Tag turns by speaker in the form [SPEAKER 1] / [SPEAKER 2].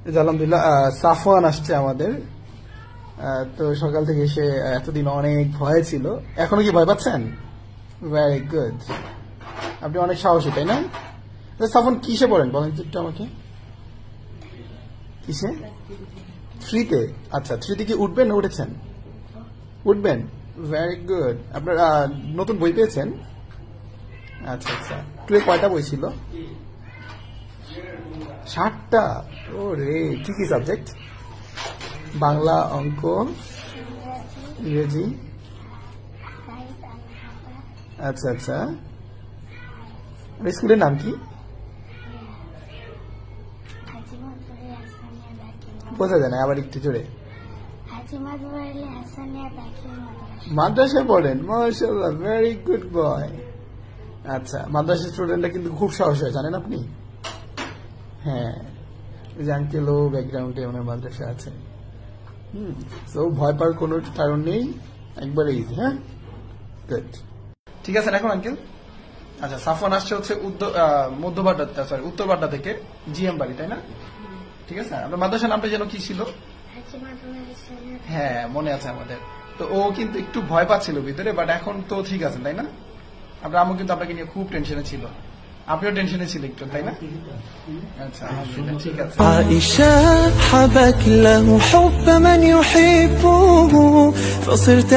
[SPEAKER 1] আলহামদুলিল্লাহ সাফওয়ান আসছে আমাদের। তো সকাল থেকে এসে এতদিন অনেক ভয় ছিল, এখনো কি ভয় পাচ্ছেন? ভেরি গুড, আপনি অনেক সাহসী তাই না? সাফওয়ান কিসে পড়েন বলেন একটু আমাকে? কিসে? থ্রিতে। আচ্ছা, থ্রিতে কি উঠবেন না উঠেছেন? উঠবেন, ভেরি গুড। আপনার নতুন বই পেয়েছেন? আচ্ছা আচ্ছা, টুয়ে কয়টা বই ছিল? 60টা। ও রে, কি কি সাবজেক্ট? বাংলা, অঙ্ক, ইংরেজি। আচ্ছা আচ্ছা, স্কুলের নাম কি? বোঝা যায় না, আবার একটু জোরে। মাদ্রাসায় পড়েন, মাশাআল্লাহ, ভেরি গুড বয়। আচ্ছা, মাদ্রাসার স্টুডেন্টরা কিন্তু খুব সাহস হয়, জানেন আপনি? হ্যাঁ, ওই যে আঙ্কেলও ব্যাকগ্রাউন্ডে ওনার মাদ্রাসা আছে। সো ভয় পাওয়ার কোনো কারণ নেই, একবারে ইজি। হ্যাঁ, গুড। ঠিক আছে এখন আঙ্কেল। আচ্ছা, সাফওয়ান আসছে হচ্ছে মধ্যবাড্ডা, সরি উত্তরবাড্ডা থেকে, জিএম বাড়ি, তাই না? ঠিক আছে, আপনার মাদ্রাসার নামটা যেন কি ছিল? হ্যাঁ, মনে আছে আমাদের। তো ও কিন্তু একটু ভয় পাচ্ছিল ভিতরে, বাট এখন তো ঠিক আছে, তাই না? আপনার আম্মু কিন্তু আপনাকে নিয়ে খুব টেনশনে ছিল, আপনিও টেনশনে ছিল একটু, তাই না? আচ্ছা, আলহামদুলিল্লাহ, ঠিক আছে।
[SPEAKER 2] عائشة حبك له حب من يحبه فصرت